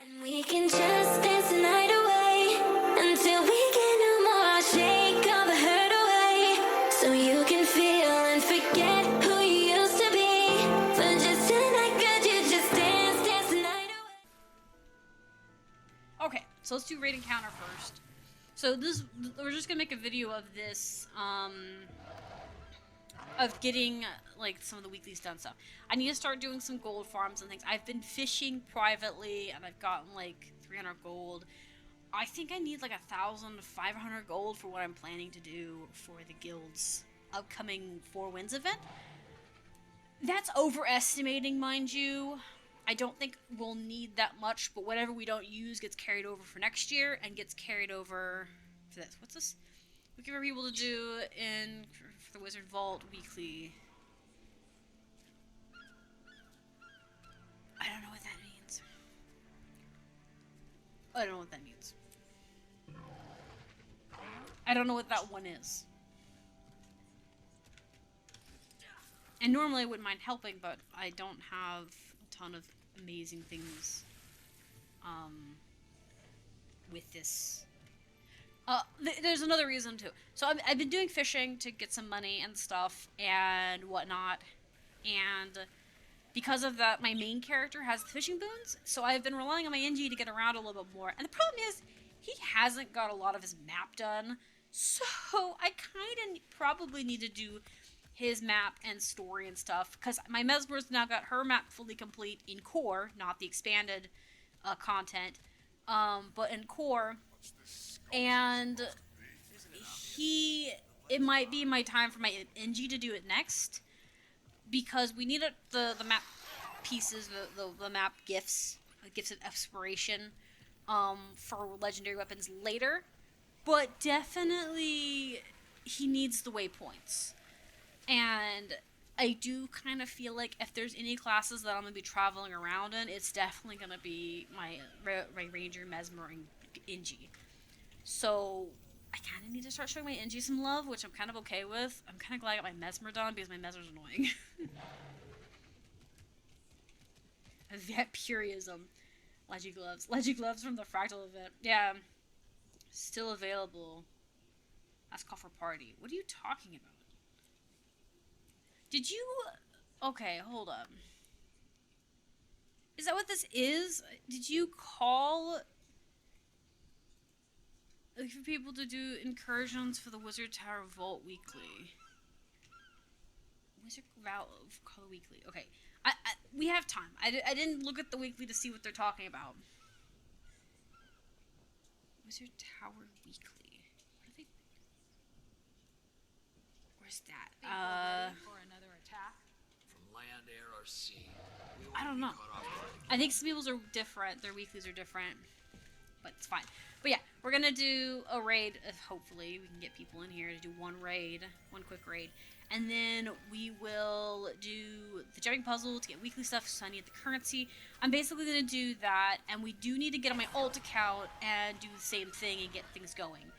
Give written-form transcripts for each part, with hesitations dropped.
And we can just dance the night away until we get no more. Shake all the hurt away so you can feel and forget who you used to be. For just tonight, could you just dance the night away? Okay, so let's do raid encounter first. So we're just gonna make a video of this, of getting, like, some of the weeklies done stuff. I need to start doing some gold farms and things. I've been fishing privately, and I've gotten, like, 300 gold. I think I need, like, 1,500 gold for what I'm planning to do for the guild's upcoming 4 Winds event. That's overestimating, mind you. I don't think we'll need that much, but whatever we don't use gets carried over for next year, and gets carried over for this. What's this? We can be able to do for the Wizard Vault weekly. I don't know what that means. I don't know what that means. I don't know what that one is. And normally I wouldn't mind helping, but I don't have a ton of amazing things with this. There's another reason too. So I've been doing fishing to get some money and stuff and whatnot, and because of that, my main character has the fishing boons, so I've been relying on my NG to get around a little bit more. And the problem is, he hasn't got a lot of his map done, so I kind of probably need to do his map and story and stuff, because my Mesmer's now got her map fully complete in core, not the expanded content, but in core. And it might be my time for my NG to do it next, because we need the map pieces, the map gifts of exploration, for legendary weapons later, but definitely he needs the waypoints. And I do kind of feel like if there's any classes that I'm going to be traveling around in, it's definitely going to be my Ranger, Mesmer, and NG. So I kind of need to start showing my NG some love, which I'm kind of okay with. I'm kind of glad I got my Mesmer done, because my Mesmer's annoying. Vampirism. Legigloves. Legigloves from the Fractal event. Yeah. Still available. Last call for party. What are you talking about? Did you... Okay, hold up. Is that what this is? Did you call... like, for people to do incursions for the Wizard Tower Vault weekly? Wizard Vault call weekly. Okay. We have time. I didn't look at the weekly to see what they're talking about. Wizard Tower weekly. What are they... Where's that? For another attack from land, air, or sea. I don't know. I think some people's are different. Their weeklies are different, but it's fine. But yeah, we're gonna do a raid. Hopefully, we can get people in here to do one quick raid, and then we will do the jumping puzzle to get weekly stuff. So I need the currency. I'm basically gonna do that, and we do need to get on my alt account and do the same thing and get things going.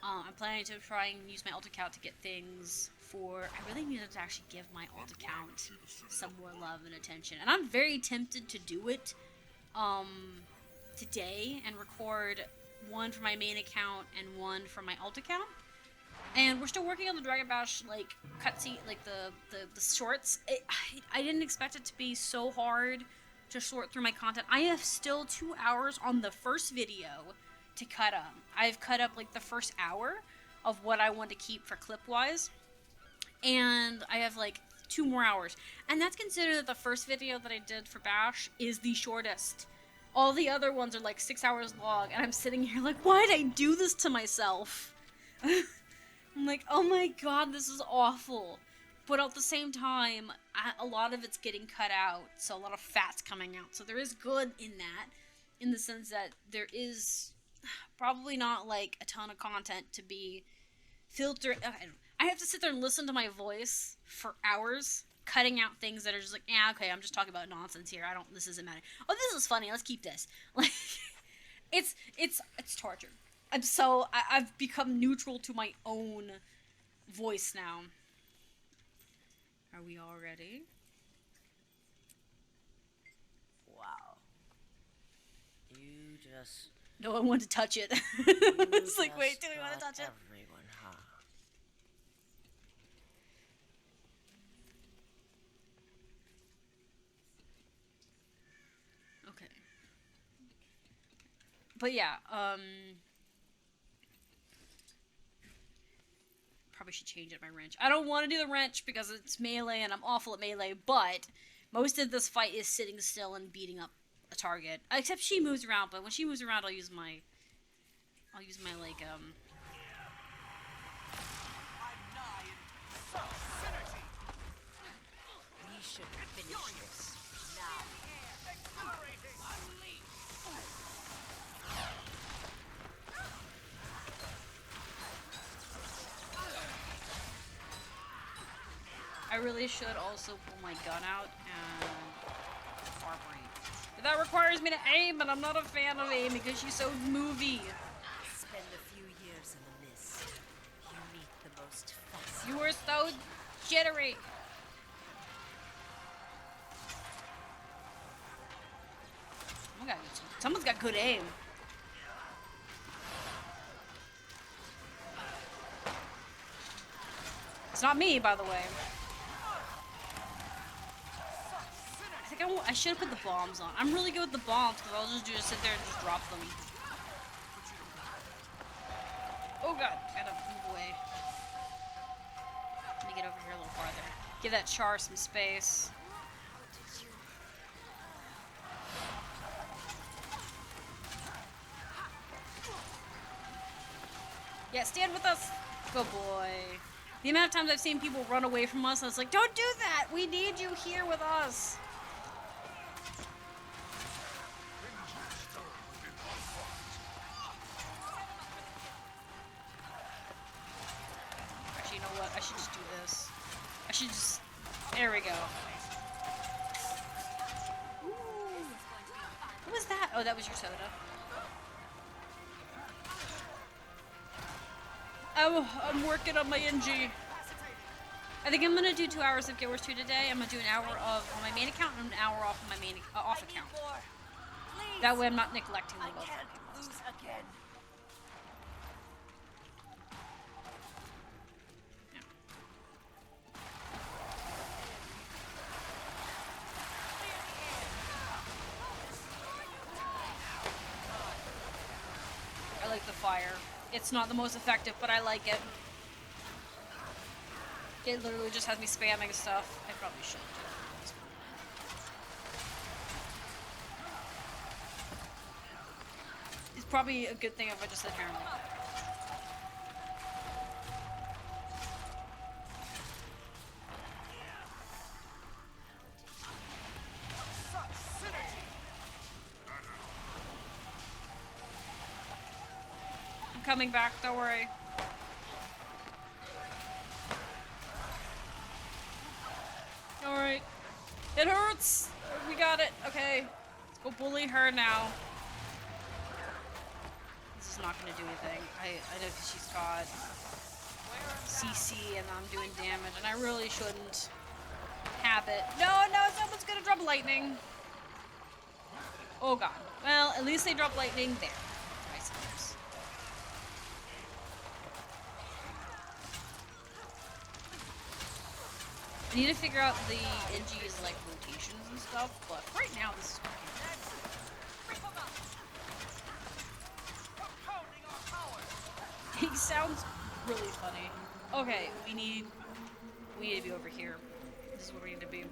I'm planning to try and use my alt account to get things for... I really needed to actually give my alt account some more love and attention. And I'm very tempted to do it today and record one for my main account and one for my alt account. And we're still working on the Dragon Bash, like, cutscene, like, the shorts. I didn't expect it to be so hard to sort through my content. I have still 2 hours on the first video to cut up. I've cut up, like, the first hour of what I want to keep for clip-wise, and I have, like, 2 more hours. And that's considered that the first video that I did for Bash is the shortest. All the other ones are, like, 6 hours long, and I'm sitting here like, why did I do this to myself? I'm like, oh my god, this is awful. But at the same time, a lot of it's getting cut out, so a lot of fat's coming out. So there is good in that, in the sense that there is... probably not, like, a ton of content to be filtered. I have to sit there and listen to my voice for hours, cutting out things that are just like, yeah, okay, I'm just talking about nonsense here. This isn't matter. Oh, this is funny. Let's keep this. Like, it's torture. I've become neutral to my own voice now. Are we all ready? Wow. You just No one wanted to touch it. you It's like, just wait, do we want to got touch it? everyone, huh? Okay. But yeah, probably should change it my wrench. I don't want to do the wrench because it's melee and I'm awful at melee, but most of this fight is sitting still and beating up a target. Except she moves around, but when she moves around I'll use my like We should finish this now. I really should also pull my gun out and far break. But that requires me to aim, and I'm not a fan of aiming because she's so movie. Spend a few years in the mist. You meet the most fascinating. You are so jittery. Oh my god, someone's got good aim. It's not me, by the way. I think I should have put the bombs on. I'm really good with the bombs because I'll just sit there and just drop them. Oh god, gotta move away. Let me get over here a little farther. Give that char some space. Yeah, stand with us. Good boy. The amount of times I've seen people run away from us, I was like, don't do that! We need you here with us! Actually, you know what? I should just do this. I should just... There we go. Ooh. What was that? Oh, that was your soda. I'm working on my NG. I think I'm gonna do 2 hours of Guild Wars 2 today. I'm gonna do an hour of on my main account and an hour off on my main off account. That way I'm not neglecting them both. Lose again. I like the fire. It's not the most effective, but I like it. It literally just has me spamming stuff. I probably shouldn't do that. It's probably a good thing if I just sit here and like that. I'm coming back, don't worry. Alright. It hurts! We got it. Okay. Let's go bully her now. This is not gonna do anything. I know because she's got CC and I'm doing damage and I really shouldn't have it. No, someone's gonna drop lightning. Oh god. Well, at least they drop lightning there. Twice others. I need to figure out the NG's like rotations and stuff, but right now this is working. He sounds really funny. Okay, we need to be over here. This is where we need to be.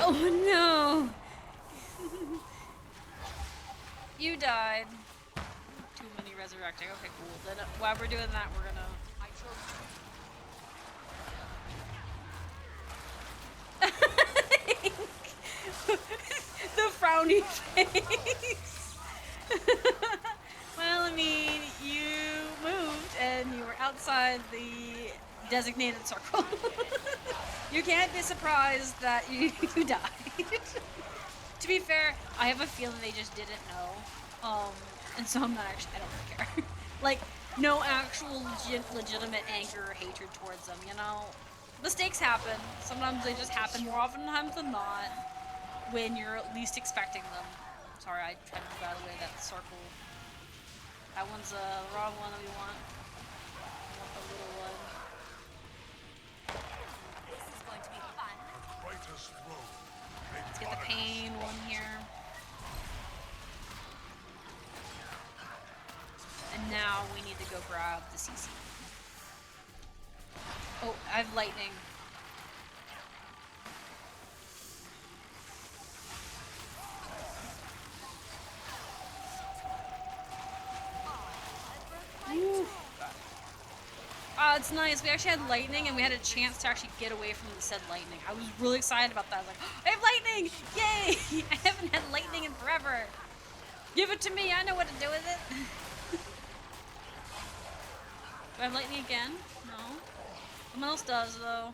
Oh no! You died. Too many resurrecting. Okay, cool. Then while we're doing that, we're gonna. The frowny face. Well, I mean, you moved and you were outside the designated circle. You can't be surprised that you died. To be fair, I have a feeling they just didn't know. And so I'm not actually, I don't really care. Like, no actual legitimate anger or hatred towards them, you know? mistakes happen. Sometimes they just happen more often times than not when you're least expecting them. Sorry, I tried to move out of the way of that circle. That one's the wrong one that we want. We want the little one. This is going to be fun. Let's get the pain one here. And now we need to go grab the CC. Oh, I have lightning. It's nice. We actually had lightning and we had a chance to actually get away from the said lightning. I was really excited about that. I was like, oh, I have lightning! Yay! I haven't had lightning in forever. Give it to me. I know what to do with it. Do I have lightning again? No. Someone else does, though.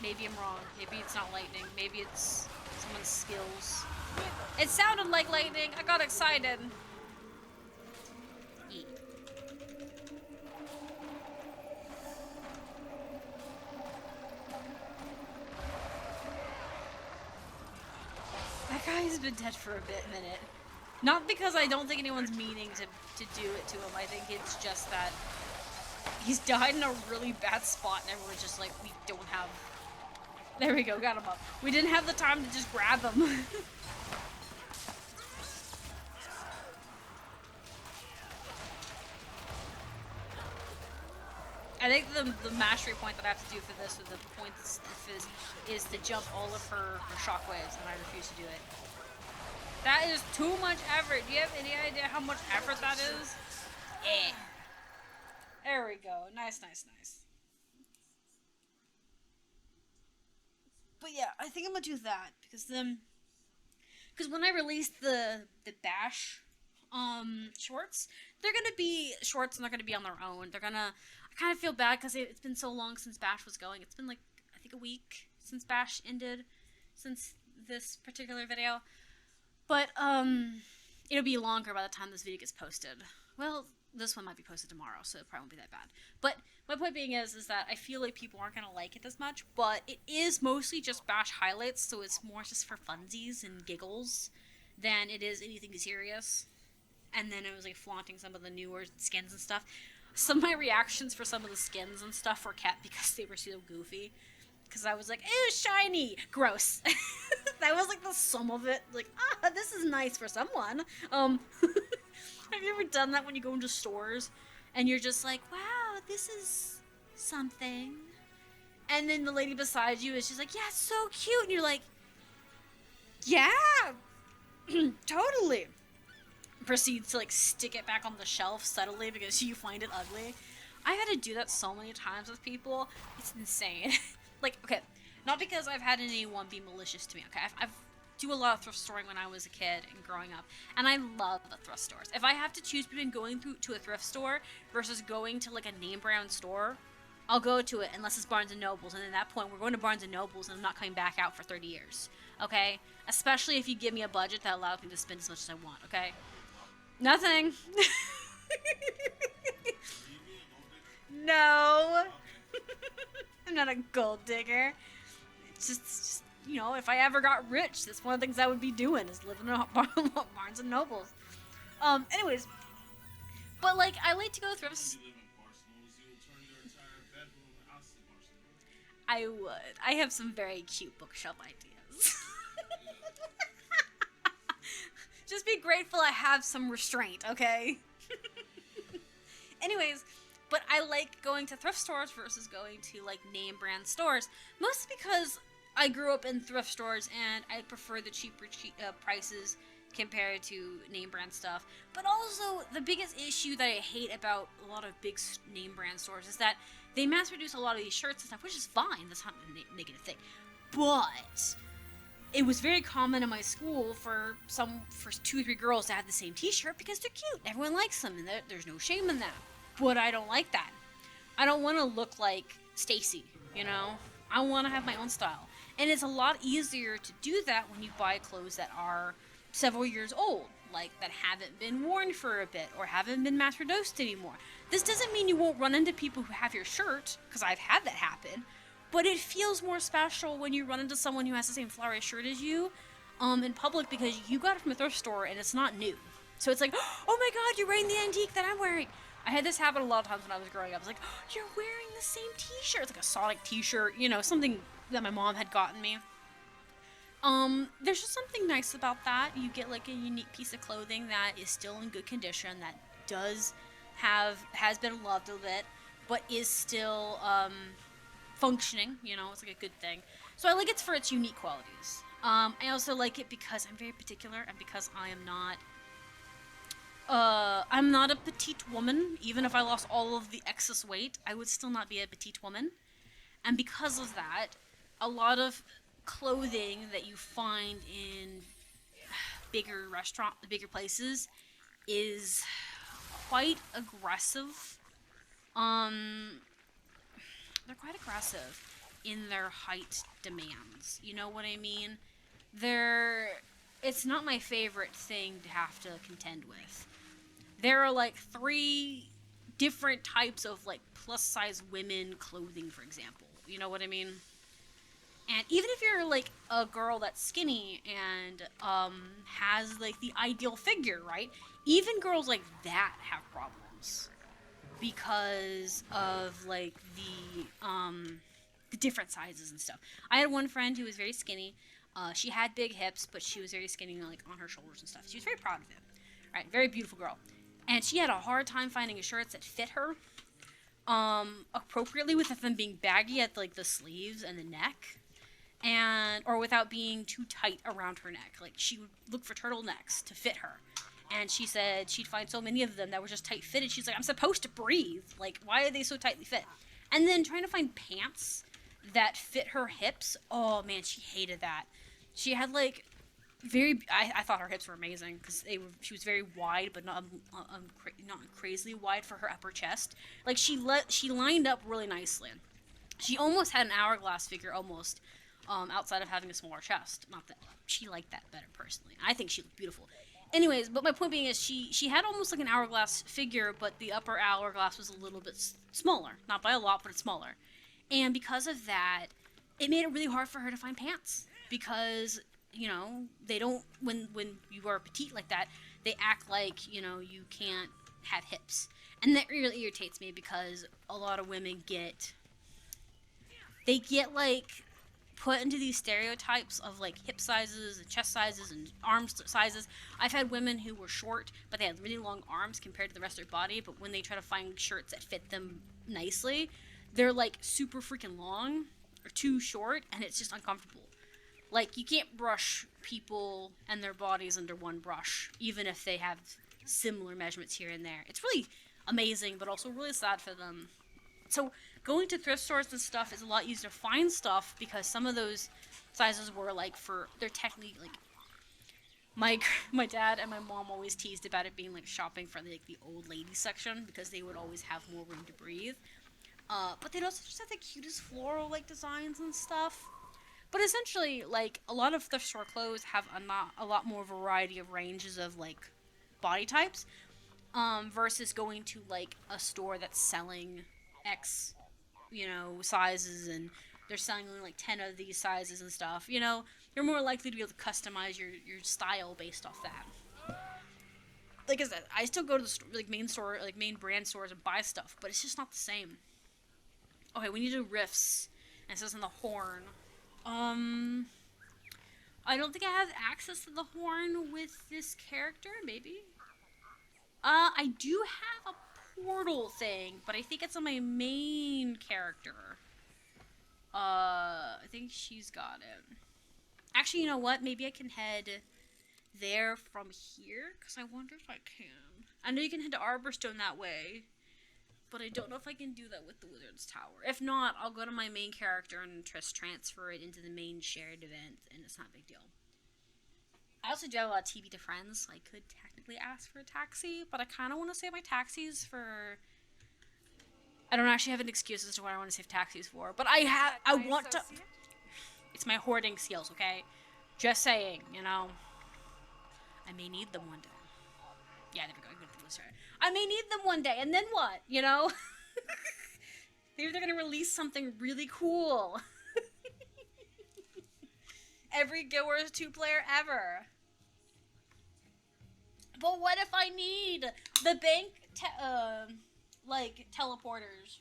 Maybe I'm wrong. Maybe it's not lightning. Maybe it's someone's skills. It sounded like lightning. I got excited. That guy's been dead for a minute. Not because I don't think anyone's meaning to do it to him. I think it's just that he's died in a really bad spot and everyone's just like, we don't have... There we go, got him up. We didn't have the time to just grab him. I think the mastery point that I have to do for this, or the point is to jump all of her shockwaves, and I refuse to do it. That is too much effort. Do you have any idea how much effort that is? Eh. There we go. Nice, nice, nice. But yeah, I think I'm gonna do that because when I release the bash shorts, they're gonna be shorts and they're gonna be on their own. I kind of feel bad because it's been so long since bash was going. It's been like, I think a week since bash ended, since this particular video. But it'll be longer by the time this video gets posted. Well, this one might be posted tomorrow, so it probably won't be that bad. But my point being is that I feel like people aren't gonna like it as much, but it is mostly just bash highlights, so it's more just for funsies and giggles than it is anything serious. And then it was like flaunting some of the newer skins and stuff. Some of my reactions for some of the skins and stuff were kept because they were so goofy. Because I was like, ew, shiny! Gross. That was like the sum of it. Like, this is nice for someone. Have you ever done that when you go into stores and you're just like, wow, this is something? And then the lady beside you is just like, yeah, it's so cute. And you're like, yeah, totally. Proceeds to like stick it back on the shelf subtly because you find it ugly. I've had to do that so many times with people. It's insane. Like, okay, not because I've had anyone be malicious to me, okay? I've do a lot of thrift storing when I was a kid and growing up, and I love the thrift stores. If I have to choose between going to a thrift store versus going to like a name brand store, I'll go to it unless it's Barnes & Nobles, and at that point, we're going to Barnes & Nobles and I'm not coming back out for 30 years, okay? Especially if you give me a budget that allows me to spend as much as I want, okay? Nothing. No. I'm not a gold digger. It's just, you know, if I ever got rich, that's one of the things I would be doing, is living in a Barnes & Nobles. Anyways. But, like, I like to go thrift... I would. I have some very cute bookshelf ideas. Just be grateful I have some restraint, okay? Anyways, but I like going to thrift stores versus going to, like, name brand stores. Mostly because I grew up in thrift stores and I prefer the cheaper prices compared to name brand stuff. But also, the biggest issue that I hate about a lot of big name brand stores is that they mass produce a lot of these shirts and stuff, which is fine. That's not a negative thing. But it was very common in my school for 2 or 3 girls to have the same t-shirt because they're cute. Everyone likes them, and there's no shame in that. But I don't like that. I don't want to look like Stacy, you know? I want to have my own style. And it's a lot easier to do that when you buy clothes that are several years old, like that haven't been worn for a bit or haven't been mass produced anymore. This doesn't mean you won't run into people who have your shirt, because I've had that happen, but it feels more special when you run into someone who has the same flowery shirt as you in public because you got it from a thrift store and it's not new. So it's like, oh my god, you're wearing the antique that I'm wearing. I had this happen a lot of times when I was growing up. I was like, oh, you're wearing the same t-shirt. It's like a Sonic t-shirt, you know, something that my mom had gotten me. There's just something nice about that. You get like a unique piece of clothing that is still in good condition, that has been loved a bit, but is still, functioning, you know, it's like a good thing. So I like it for its unique qualities. I also like it because I'm very particular and because I'm not a petite woman. Even if I lost all of the excess weight, I would still not be a petite woman. And because of that, a lot of clothing that you find in bigger places is quite aggressive. They're quite aggressive in their height demands. You know what I mean? It's not my favorite thing to have to contend with. There are like 3 different types of like plus size women clothing, for example. You know what I mean? And even if you're like a girl that's skinny and has like the ideal figure, right? Even girls like that have problems because of like the different sizes and stuff. I had one friend who was very skinny. She had big hips, but she was very skinny, like on her shoulders and stuff. She was very proud of it. Right, very beautiful girl. And she had a hard time finding shirts that fit her appropriately, with them being baggy at like the sleeves and the neck, or without being too tight around her neck. Like she would look for turtlenecks to fit her. And she said she'd find so many of them that were just tight fitted. She's like, I'm supposed to breathe. Like, why are they so tightly fit? And then trying to find pants that fit her hips. Oh man, she hated that. She had like I thought her hips were amazing because she was very wide, but not crazily wide for her upper chest. Like she lined up really nicely. She almost had an hourglass figure, almost, outside of having a smaller chest. Not that she liked that better personally. I think she looked beautiful. Anyways, but my point being is she had almost like an hourglass figure, but the upper hourglass was a little bit smaller. Not by a lot, but it's smaller. And because of that, it made it really hard for her to find pants. Because, you know, they don't, when you are petite like that, they act like, you know, you can't have hips. And that really irritates me because a lot of women get like put into these stereotypes of like hip sizes and chest sizes and arm sizes. I've had women who were short, but they had really long arms compared to the rest of their body, but when they try to find shirts that fit them nicely, they're like super freaking long or too short, and it's just uncomfortable. Like, you can't brush people and their bodies under one brush, even if they have similar measurements here and there. It's really amazing, but also really sad for them. So going to thrift stores and stuff is a lot easier to find stuff because some of those sizes were like they're technically like, my dad and my mom always teased about it being like shopping for like the old lady section because they would always have more room to breathe. But they'd also just have the cutest floral like designs and stuff. But essentially, like, a lot of thrift store clothes have a lot more variety of ranges of like body types, versus going to like a store that's selling X, you know, sizes, and they're selling only like 10 of these sizes and stuff. You know, you're more likely to be able to customize your style based off that. Like I said, I still go to the store, like main brand stores and buy stuff, but it's just not the same. Okay, we need to do riffs, and it says on the horn. I don't think I have access to the horn with this character, maybe? I do have a portal thing, but I think it's on my main character. I think she's got it. Actually, you know what? Maybe I can head there from here, because I wonder if I can. I know you can head to Arborstone that way, but I don't know if I can do that with the Wizard's Tower. If not, I'll go to my main character and just transfer it into the main shared event, and it's not a big deal. I also do have a lot of TV to friends, so I could technically ask for a taxi, but I kind of want to save my taxis for... I don't actually have an excuse as to what I want to save taxis for, but I want to... It's my hoarding skills, okay? Just saying, you know. I may need them one day. Yeah, there we go. I may need them one day, and then what? You know? Maybe they're gonna release something really cool. Every Guild Wars 2 player ever. But what if I need the bank, like, teleporters?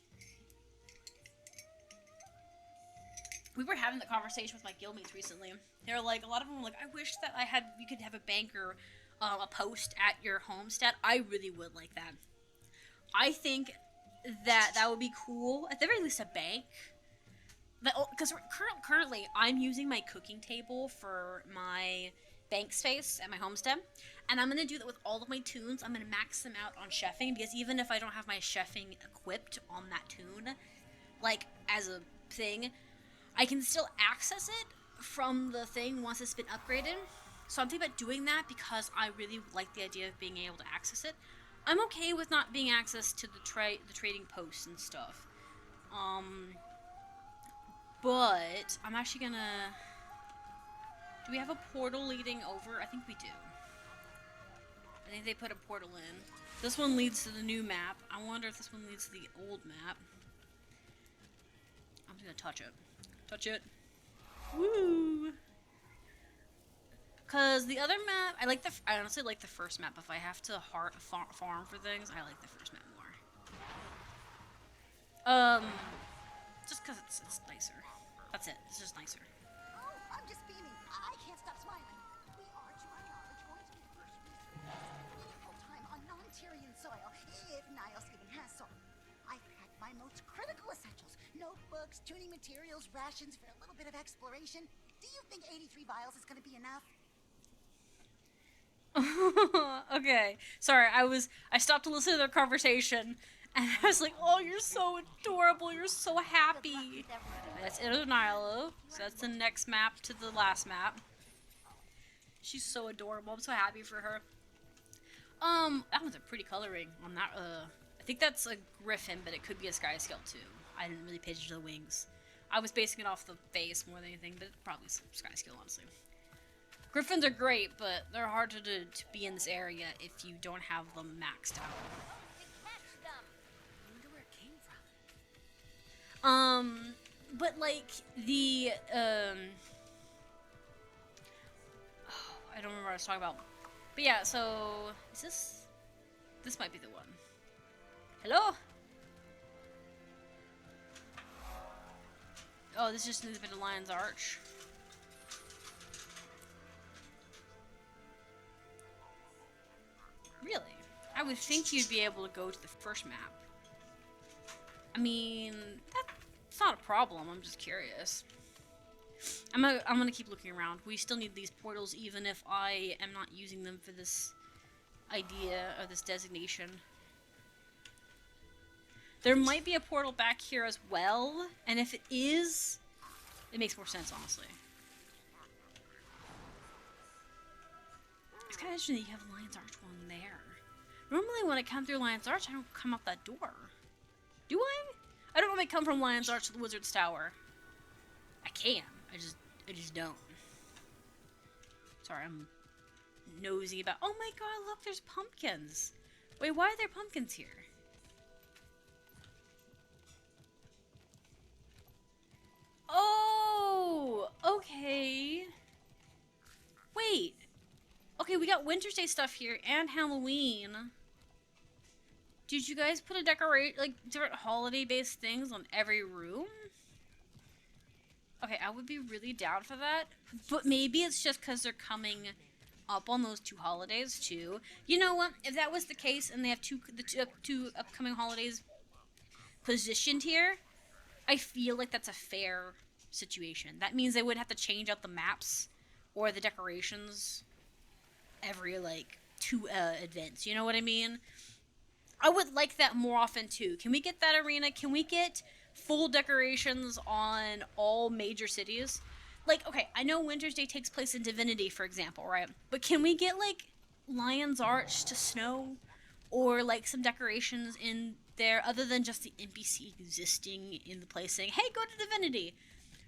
We were having the conversation with my guildmates recently. They were like, a lot of them were like, I wish that you could have a banker, a post at your homestead. I really would like that. I think that would be cool. At the very least, a bank. Because currently, I'm using my cooking table for my bank space at my homestead. And I'm going to do that with all of my tunes. I'm going to max them out on chefing, because even if I don't have my chefing equipped on that tune, like, as a thing, I can still access it from the thing once it's been upgraded. So I'm thinking about doing that because I really like the idea of being able to access it. I'm okay with not being access to the trading posts and stuff. But I'm actually gonna... Do we have a portal leading over? I think we do. I think they put a portal in. This one leads to the new map. I wonder if this one leads to the old map. I'm just gonna touch it. Touch it. Woo! Cause the other map, I honestly like the first map. If I have to farm for things, I like the first map more. Just cause it's nicer. That's it. It's just nicer. Oh, I'm just beaming. I can't stop smiling. We are, to my knowledge, going to be the first meaningful time on non-Tyrian soil, if Niles even has soil. I've packed my most critical essentials: notebooks, tuning materials, rations for a little bit of exploration. Do you think 83 vials is going to be enough? Okay. Sorry, I stopped to listen to their conversation, and I was like, oh, you're so adorable, you're so happy. That's Nyla, so that's the next map to the last map. She's so adorable, I'm so happy for her. That one's a pretty coloring on that, I think that's a griffin, but it could be a sky scale too. I didn't really pay attention to the wings. I was basing it off the face more than anything, but probably some sky scale, honestly. Griffins are great, but they're hard to be in this area if you don't have them maxed out. But like the oh, I don't remember what I was talking about. But yeah, so is this might be the one. Hello? Oh, this just needs a bit of Lion's Arch. Really? I would think you'd be able to go to the first map. I mean, that's not a problem. I'm just curious. I'm gonna keep looking around. We still need these portals, even if I am not using them for this idea or this designation. There might be a portal back here as well, and if it is, it makes more sense, honestly. It's kind of interesting that you have Lion's Arch one there. Normally when I come through Lion's Arch, I don't come out that door. Do I? I don't normally come from Lion's Arch to the Wizard's Tower. I can. I just don't. Sorry, I'm nosy about... Oh my god, look, there's pumpkins. Wait, why are there pumpkins here? Oh, okay. Wait. Okay, we got Winter's Day stuff here and Halloween. Did you guys put a different holiday-based things on every room? Okay, I would be really down for that. But maybe it's just because they're coming up on those two holidays, too. You know what? If that was the case and they have the two upcoming holidays positioned here, I feel like that's a fair situation. That means they would have to change out the maps or the decorations every, like, 2 events. You know what I mean? I would like that more often, too. Can we get that arena? Can we get full decorations on all major cities? Like, okay, I know Winter's Day takes place in Divinity, for example, right? But can we get, like, Lion's Arch to snow? Or, like, some decorations in there other than just the NPC existing in the place saying, hey, go to Divinity!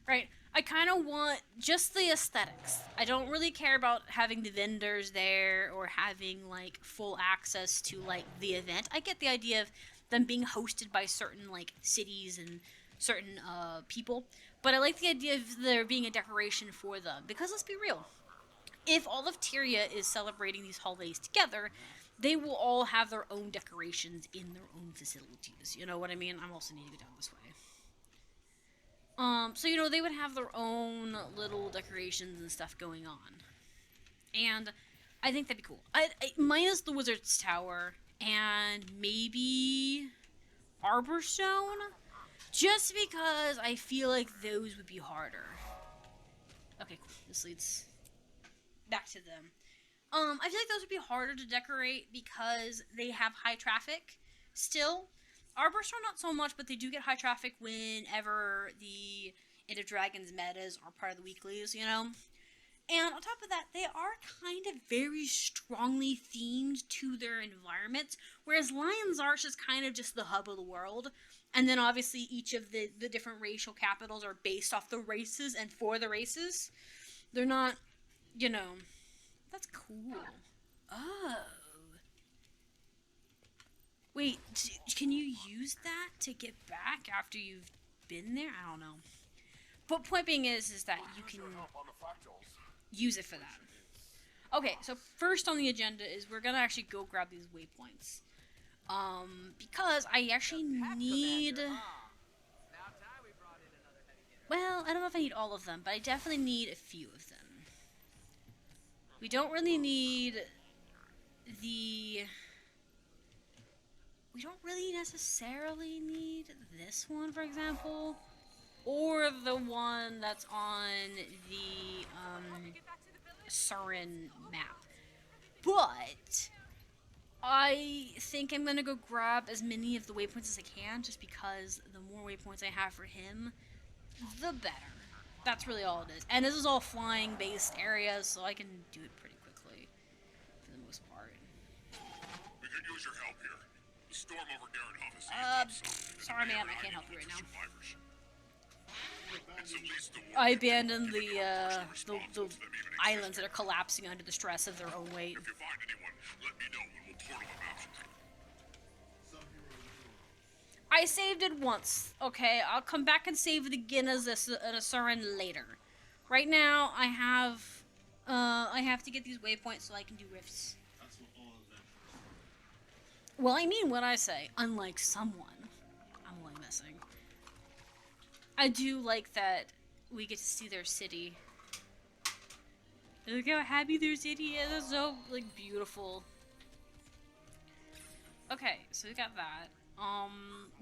right? I kind of want just the aesthetics. I don't really care about having the vendors there or having like full access to like the event. I get the idea of them being hosted by certain like cities and certain people, but I like the idea of there being a decoration for them because let's be real. If all of Tyria is celebrating these holidays together, they will all have their own decorations in their own facilities. You know what I mean? I'm also need to go down this way. So you know, they would have their own little decorations and stuff going on, and I think that'd be cool. Minus the Wizard's Tower and maybe Arborstone, just because I feel like those would be harder. Okay, cool. This leads back to them. I feel like those would be harder to decorate because they have high traffic still. Arborstone not so much, but they do get high traffic whenever the End of Dragons metas are part of the weeklies, you know? And on top of that, they are kind of very strongly themed to their environment, whereas Lion's Arch is kind of just the hub of the world. And then obviously each of the different racial capitals are based off the races and for the races. They're not, you know... That's cool. Oh. Wait, can you use that to get back after you've been there? I don't know. But point being is that you can use it for that. Okay, so first on the agenda is we're gonna actually go grab these waypoints. Because I actually need... Well, I don't know if I need all of them, but I definitely need a few of them. We don't really need the... We don't really necessarily need this one, for example, or the one that's on the Surin map. But I think I'm gonna go grab as many of the waypoints as I can, just because the more waypoints I have for him, the better. That's really all it is. And this is all flying-based areas, so I can do it pretty quickly, for the most part. We could use your help here. The storm over Darrenhof is Sorry, man, I can't help you right now. It's at least the I abandoned the islands that are collapsing under the stress of their own weight. If you find anyone, let me know and we'll portal them out. I saved it once, okay? I'll come back and save it again as a Surin later. Right now, I have to get these waypoints so I can do rifts. Well, I mean what I say. Unlike someone I'm only missing. I do like that we get to see their city. Look how happy their city is. It's so, like, beautiful. Okay, so we got that.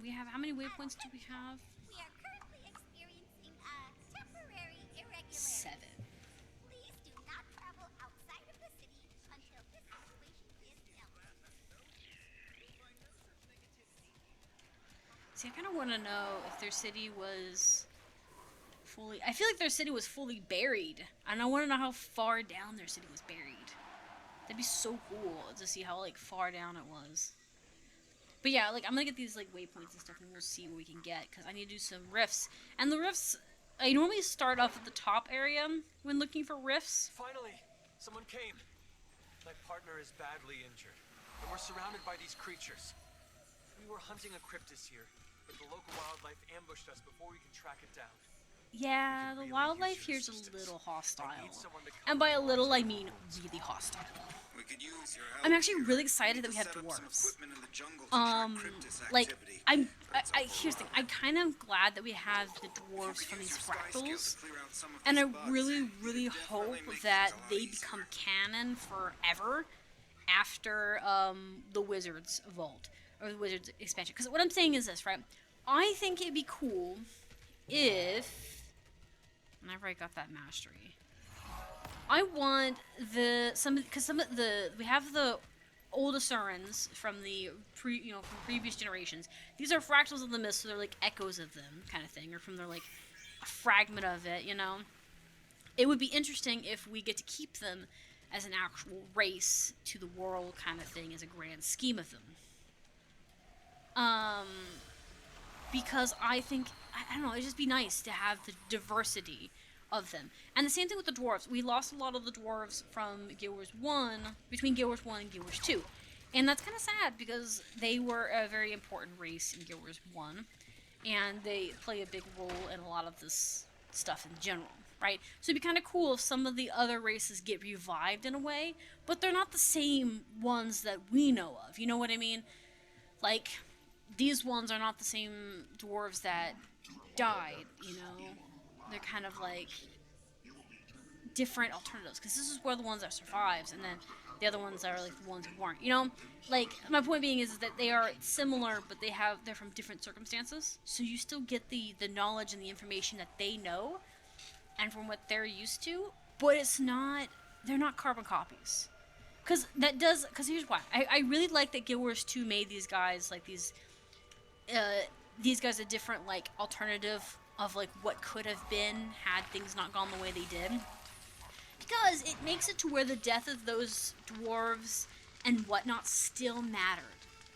We have, how many waypoints do we have? We are currently experiencing a temporary irregularity. 7. Please do not travel outside of the city until this situation is dealt with. See, I kind of want to know if their city was fully... I feel like their city was fully buried. And I want to know how far down their city was buried. That'd be so cool to see how, like, far down it was. But yeah, like, I'm gonna get these, like, waypoints and stuff, and we'll see what we can get, because I need to do some rifts. And the rifts, I normally start off at the top area when looking for rifts. Finally, someone came. My partner is badly injured, and we're surrounded by these creatures. We were hunting a cryptis here, but the local wildlife ambushed us before we could track it down. Yeah, the Really wildlife use your here's a assistance. little I hostile. need someone to come And by a along little, to I the mean woods. really hostile. We could use your help I'm actually here. really excited that we need have to set up some dwarves. equipment in the jungle to track cryptis Like, activity. here's the thing, I'm kind of glad that we have the dwarves from these fractals, and I really, really hope that they become canon forever after, the Wizards Vault, or the Wizards expansion. Because what I'm saying is this, right? I think it'd be cool if... Whenever I got that mastery, I want we have the old Asurans from the from previous generations. These are fractals of the mist, so they're like echoes of them, kind of thing, or from their like a fragment of it. You know, it would be interesting if we get to keep them as an actual race to the world, kind of thing, as a grand scheme of them. Because I think I don't know, it'd just be nice to have the diversity of them. And the same thing with the dwarves. We lost a lot of the dwarves from Guild Wars 1, between Guild Wars 1 and Guild Wars 2. And that's kind of sad because they were a very important race in Guild Wars 1. And they play a big role in a lot of this stuff in general, right? So it'd be kind of cool if some of the other races get revived in a way, but they're not the same ones that we know of. You know what I mean? Like, these ones are not the same dwarves that died, you know? They're kind of like different alternatives, because this is one of the ones that survives, and then the other ones are like the ones who weren't. You know, like my point being is that they are similar, but they're from different circumstances. So you still get the knowledge and the information that they know, and from what they're used to. But they're not carbon copies. Because here's why. I really like that Guild Wars 2 made these guys like these guys a different like alternative of like what could have been had things not gone the way they did. Because it makes it to where the death of those dwarves and whatnot still mattered.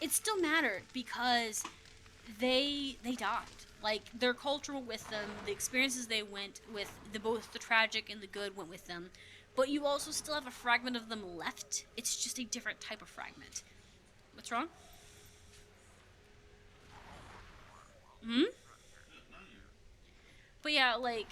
It still mattered because they died. Like, their culture went with them, the experiences they went with, both the tragic and the good went with them. But you also still have a fragment of them left. It's just a different type of fragment. What's wrong? But yeah, like,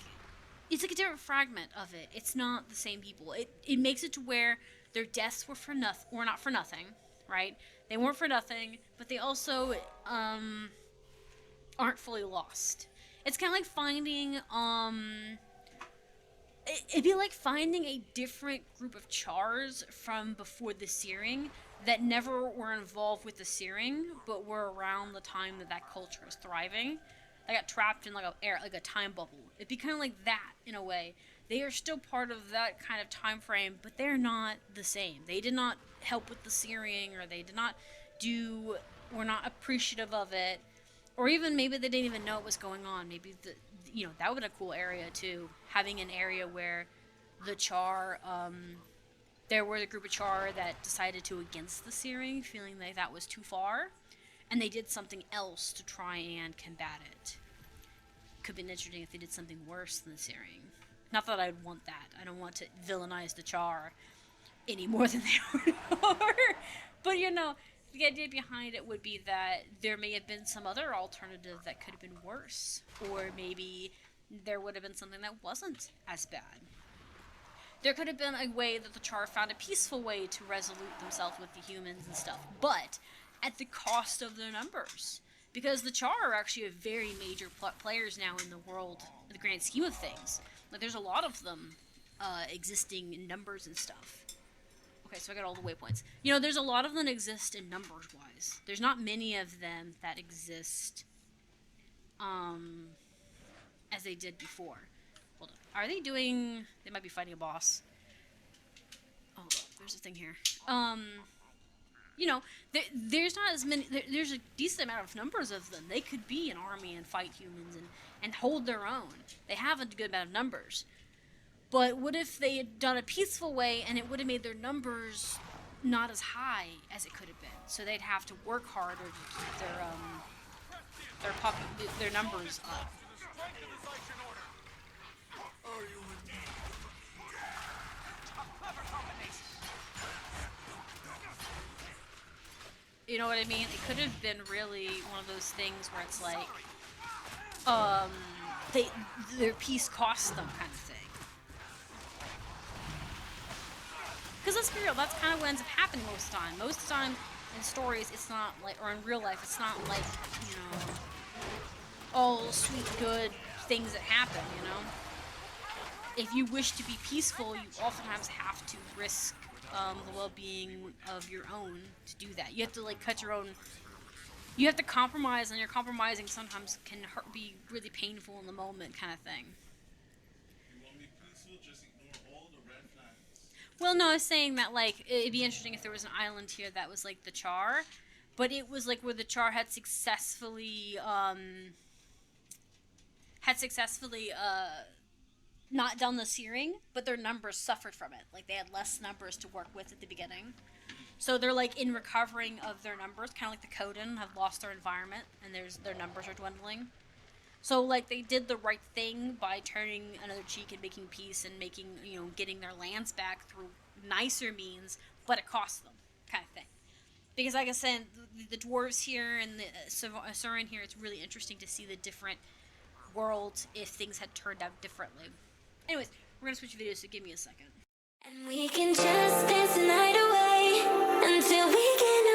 it's like a different fragment of it. It's not the same people. It makes it to where their deaths were for nothing, or not for nothing, right? They weren't for nothing, but they also aren't fully lost. It's kind of like finding it'd be like finding a different group of chars from before the searing that never were involved with the searing, but were around the time that culture was thriving. They got trapped in like a time bubble. It'd be kind of like that in a way. They are still part of that kind of time frame, but they're not the same. They did not help with the searing, or they did not were not appreciative of it, or even maybe they didn't even know what was going on. Maybe that would have been a cool area too, having an area where the char, there were a group of char that decided to against the searing, feeling like that was too far. And they did something else to try and combat it. Could be interesting if they did something worse than the searing. Not that I'd want that. I don't want to villainize the char any more than they are. But the idea behind it would be that there may have been some other alternative that could have been worse. Or maybe there would have been something that wasn't as bad. There could have been a way that the char found a peaceful way to resolute themselves with the humans and stuff. But at the cost of their numbers. Because the char are actually a very major players now in the world, in the grand scheme of things. Like, there's a lot of them existing in numbers and stuff. Okay, so I got all the waypoints. There's a lot of them exist in numbers-wise. There's not many of them that exist as they did before. Hold on. Are they doing... They might be fighting a boss. Oh, hold on. There's a thing here. There's not as many. There's a decent amount of numbers of them. They could be an army and fight humans and hold their own. They have a good amount of numbers. But what if they had done a peaceful way and it would have made their numbers not as high as it could have been? So they'd have to work harder to keep their numbers up. You know what I mean? It could have been really one of those things where it's like, their piece cost them kind of thing. Because let's be real, that's kind of what ends up happening most of the time. Most of the time in stories, it's not like, or in real life, it's not like, all sweet, good things that happen, If you wish to be peaceful, you oftentimes have to risk the well-being of your own to do that. You have to cut your own. You have to compromise, and your compromising sometimes can be really painful in the moment, kind of thing. You want to be peaceful? Just ignore all the red flags. Well, no, I was saying that it'd be interesting if there was an island here that was like the char, but it was where the char had successfully not done the searing, but their numbers suffered from it. They had less numbers to work with at the beginning. So they're in recovering of their numbers, kind of like the Coden have lost their environment, and their numbers are dwindling. So, like, they did the right thing by turning another cheek and making peace and making, getting their lands back through nicer means, but it cost them, kind of thing. Because, like I said, the dwarves here and the Asuran here, it's really interesting to see the different worlds if things had turned out differently. Anyways, we're gonna switch videos, so give me a second. And we can just dance the night away until we get